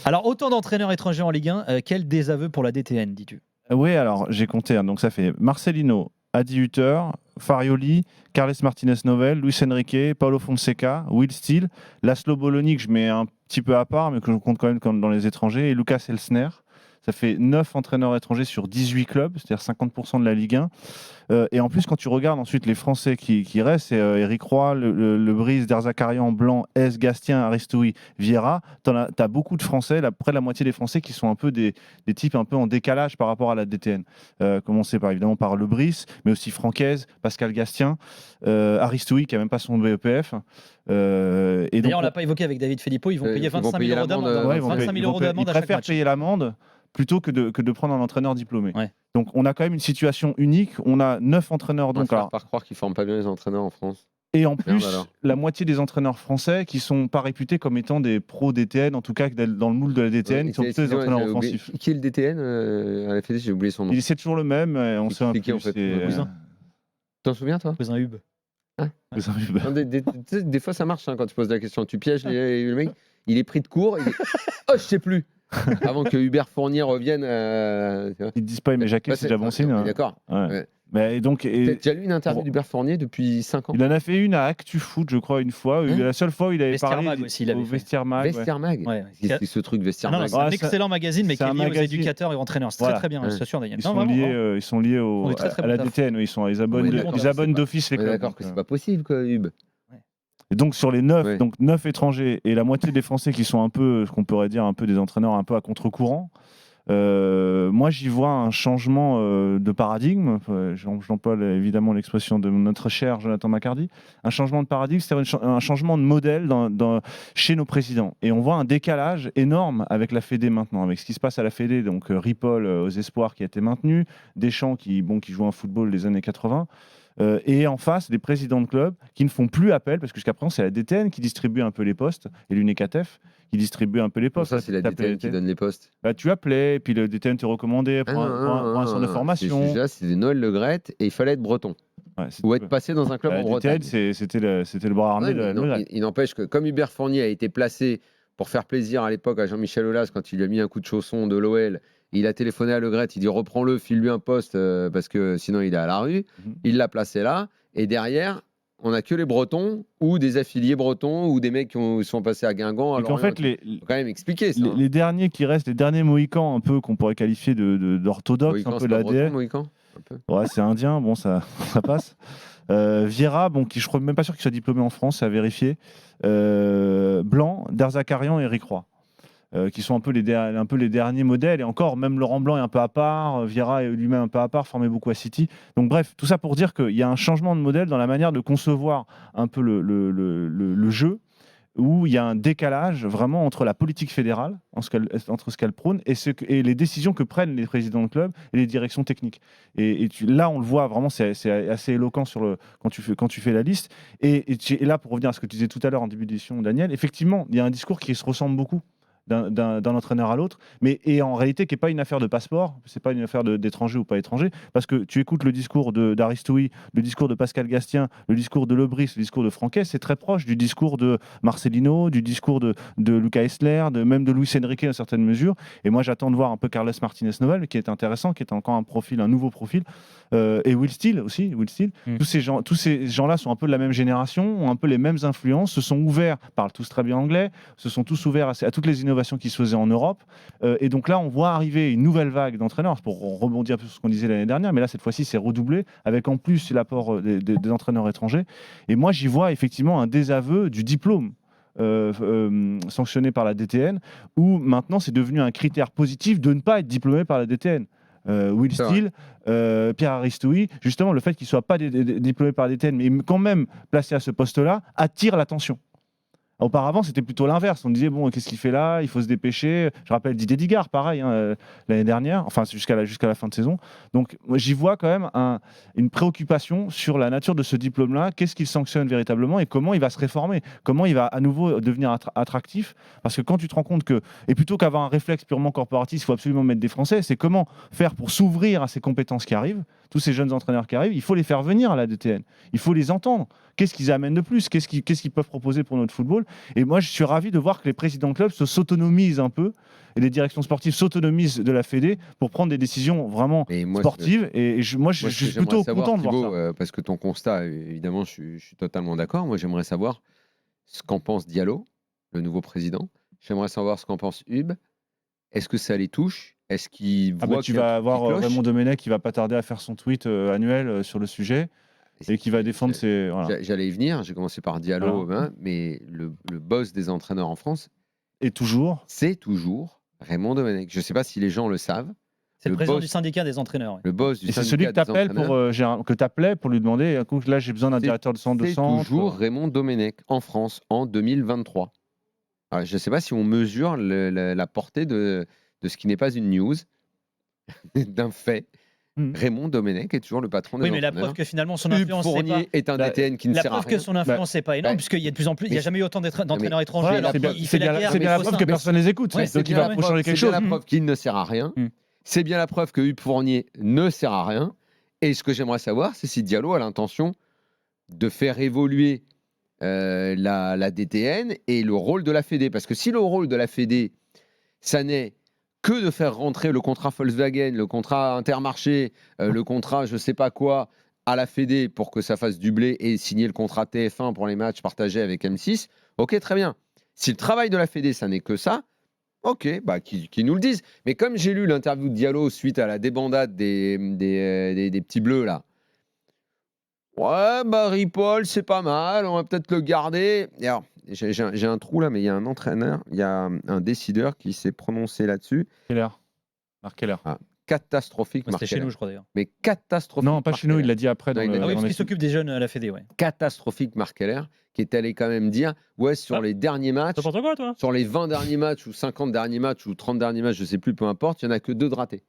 Alors, autant d'entraîneurs étrangers en Ligue 1, quel désaveu pour la DTN, dis-tu? Oui, alors j'ai compté. Donc ça fait Marcelino, Adi Hutter, Farioli, Carles Martinez-Novel, Luis Enrique, Paulo Fonseca, Will Steele, Laszlo Bologna, que je mets un petit peu à part, mais que je compte quand même comme dans les étrangers, et Lucas Elsner. Ça fait 9 entraîneurs étrangers sur 18 clubs, c'est-à-dire 50% de la Ligue 1. Et en plus, quand tu regardes ensuite les Français qui restent, c'est Eric Roy, le Brice, Derzakarian, Blanc, S, Gastien, Aristoui, Vieira. Tu as beaucoup de Français, près de la moitié des Français qui sont un peu des types un peu en décalage par rapport à la DTN. Commencer évidemment par le Brice, mais aussi Francaise, Pascal Gastien, Aristoui qui n'a même pas son BEPF. D'ailleurs, on l'a pas évoqué avec David Filippo, ils vont payer 25 000 euros d'amende. Ouais, 25 000 euros d'amende ils à chaque préfèrent match. payer l'amende plutôt que de prendre un entraîneur diplômé. Ouais. Donc on a quand même une situation unique. On a 9 entraîneurs. Donc, par croire qu'ils ne forment pas bien les entraîneurs en France. Et en plus, la moitié des entraîneurs français qui ne sont pas réputés comme étant des pros DTN, en tout cas dans le moule de la DTN, qui sont plutôt des entraîneurs offensifs. Qui est le DTN à la Fédé? J'ai oublié son nom. C'est toujours le même. On sait un peu. En fait, t'en souviens, toi? Cousin Hub. Des fois, ça marche quand tu poses la question. Tu pièges le mec, il est pris de court. Oh, je sais plus. Avant que Hubert Fournier revienne. Ils ne disent pas, mais Jacquet, c'est déjà bon signe. D'accord. Ouais. Mais donc, t'as déjà lu une interview d'Hubert Fournier depuis 5 ans? Il en a fait une à Actu Foot, je crois, une fois. La seule fois où il avait Vestiaire parlé Mag aussi, il avait au fait. Vestiaire Mag. Vestiaire Mag. Ouais. C'est ce truc Vestiaire Mag. C'est un excellent magazine, mais qui est lié aux éducateurs et aux entraîneurs. C'est très bien, je t'assure, Daniel. Ils sont liés à la DTN. Ils abonnent d'office les clubs. D'accord, que c'est pas possible, quoi, Hub. Et donc sur les 9, donc 9 étrangers et la moitié des Français qui sont un peu, ce qu'on pourrait dire un peu des entraîneurs un peu à contre-courant, moi j'y vois un changement de paradigme. J'emploie évidemment l'expression de notre cher Jonathan Macardy. Un changement de paradigme, c'est-à-dire un changement de modèle chez nos présidents. Et on voit un décalage énorme avec la Fédé maintenant, avec ce qui se passe à la Fédé. Donc Ripoll aux espoirs qui a été maintenu, Deschamps qui joue un football des années 80. Et en face, des présidents de clubs qui ne font plus appel, parce que jusqu'à présent, c'est la DTN qui distribue un peu les postes, et l'UNECATEF qui distribue un peu les postes. Ça, c'est la DTN qui donne les postes. Tu appelais, et puis le DTN te recommandait pour un centre de formation. C'était Noël Le Graët, et il fallait être breton. Ou être passé dans un club en Bretagne. C'était le bras armé de la Il n'empêche que, comme Hubert Fournier a été placé pour faire plaisir à l'époque à Jean-Michel Aulas, quand il lui a mis un coup de chausson de l'OL, il a téléphoné à Le Graët, il dit reprends-le, file-lui un poste parce que sinon il est à la rue. Il l'a placé là. Et derrière, on n'a que les Bretons ou des affiliés bretons ou des mecs qui sont passés à Guingamp. En fait, faut quand même expliquer ça. Les derniers qui restent, les derniers Mohicans un peu qu'on pourrait qualifier d'orthodoxes, un peu de l'ADN. Ouais, c'est indien, bon ça passe. Vieira, qui je crois même pas sûr qu'il soit diplômé en France, à vérifier. Blanc, Derzakarian et Eric Roy. Qui sont un peu les derniers modèles, et encore, même Laurent Blanc est un peu à part, Vieira est lui-même un peu à part, formé beaucoup à City. Donc bref, tout ça pour dire qu'il y a un changement de modèle dans la manière de concevoir un peu le jeu, où il y a un décalage vraiment entre la politique fédérale, entre ce qu'elle prône, et les décisions que prennent les présidents de club et les directions techniques. Là, on le voit vraiment, c'est assez éloquent quand tu fais la liste. Et là, pour revenir à ce que tu disais tout à l'heure en début d'édition, Daniel, effectivement, il y a un discours qui se ressemble beaucoup d'un entraîneur à l'autre, et en réalité qui n'est pas une affaire de passeport, c'est pas une affaire d'étranger ou pas étranger, parce que tu écoutes le discours d'Aristoui, le discours de Pascal Gastien, le discours de Lebris, le discours de Franquet, c'est très proche du discours de Marcelino, du discours de Lucas Hessler, même de Luis Enrique à certaines mesures. Et moi j'attends de voir un peu Carles Martinez-Novel, qui est intéressant, qui est encore un nouveau profil, et Will Steele aussi. Tous ces gens-là sont un peu de la même génération, ont un peu les mêmes influences, se sont ouverts, parlent tous très bien anglais, se sont tous ouverts à toutes les innovations qui se faisaient en Europe. Et donc là, on voit arriver une nouvelle vague d'entraîneurs, pour rebondir un peu sur ce qu'on disait l'année dernière, mais là, cette fois-ci, c'est redoublé, avec en plus l'apport des entraîneurs étrangers. Et moi, j'y vois effectivement un désaveu du diplôme sanctionné par la DTN, où maintenant, c'est devenu un critère positif de ne pas être diplômé par la DTN. Will Steele, Pierre Aristoui, justement, le fait qu'il ne soit pas diplômé par la DTN, mais quand même placé à ce poste-là, attire l'attention. Auparavant, c'était plutôt l'inverse. On disait, qu'est-ce qu'il fait là? Il faut se dépêcher. Je rappelle Didier Digard, pareil, l'année dernière, enfin jusqu'à la fin de saison. Donc, moi, j'y vois quand même une préoccupation sur la nature de ce diplôme-là. Qu'est-ce qu'il sanctionne véritablement et comment il va se réformer? Comment il va à nouveau devenir attractif? Parce que quand tu te rends compte que, et plutôt qu'avoir un réflexe purement corporatiste, il faut absolument mettre des Français, c'est comment faire pour s'ouvrir à ces compétences qui arrivent, tous ces jeunes entraîneurs qui arrivent, il faut les faire venir à la DTN. Il faut les entendre. Qu'est-ce qu'ils amènent de plus? Qu'est-ce qu'ils peuvent proposer pour notre football? Et moi, je suis ravi de voir que les présidents de clubs s'autonomisent un peu et les directions sportives s'autonomisent de la Fédé pour prendre des décisions vraiment sportives. Et moi, je suis plutôt content de voir ça. Parce que ton constat, évidemment, je suis totalement d'accord. Moi, j'aimerais savoir ce qu'en pense Diallo, le nouveau président. J'aimerais savoir ce qu'en pense Hub. Est-ce que ça les touche? Est-ce qu'ils voient tu vas avoir Raymond Domenech qui va pas tarder à faire son tweet annuel sur le sujet et qui va défendre ses... Voilà. J'allais y venir, j'ai commencé par Diallo, mais le boss des entraîneurs en France... C'est toujours Raymond Domenech. Je ne sais pas si les gens le savent. C'est le président du syndicat des entraîneurs. Le boss du et syndicat c'est celui que tu appelais pour lui demander, là j'ai besoin d'un directeur de centre. C'est toujours Raymond Domenech en France en 2023. Alors, je ne sais pas si on mesure la portée de ce qui n'est pas une news, d'un fait. Raymond Domenech est toujours le patron des entraîneurs. Oui, mais la preuve que finalement son influence est un DTN qui ne sert à rien. La preuve que son influence n'est pas énorme, puisqu'il y a de plus en plus, il n'y a jamais eu autant d'entraîneurs étrangers. C'est bien la preuve que personne ne les écoute. Donc il va changer quelque chose. C'est bien la preuve qu'il ne sert à rien. C'est bien la preuve que Hugues Fournier ne sert à rien. Et ce que j'aimerais savoir, c'est si Diallo a l'intention de faire évoluer la DTN et le rôle de la Fédé. Parce que si le rôle de la Fédé, ça n'est que de faire rentrer le contrat Volkswagen, le contrat Intermarché, le contrat je sais pas quoi à la Fédé pour que ça fasse du blé et signer le contrat TF1 pour les matchs partagés avec M6, ok, très bien. Si le travail de la Fédé, ça n'est que ça, ok, bah, qu'ils nous le disent. Mais comme j'ai lu l'interview de Diallo suite à la débandade des petits bleus, là, ouais, bah, Ripoll, c'est pas mal, on va peut-être le garder. Et alors, j'ai un trou là, mais il y a un entraîneur, il y a un décideur qui s'est prononcé là-dessus. Marc Keller. Catastrophique, C'était chez nous, je crois d'ailleurs. Mais catastrophique. Non, pas chez nous, il l'a dit après. Oui, parce qu'il s'occupe des jeunes à la Fédé, ouais. Catastrophique, Marc Keller, qui est allé quand même dire, ouais, sur les derniers matchs, n'importe quoi, toi. sur les 20 derniers matchs, ou 50 derniers matchs, ou 30 derniers matchs, je sais plus, peu importe, il n'y en a que 2 de ratés.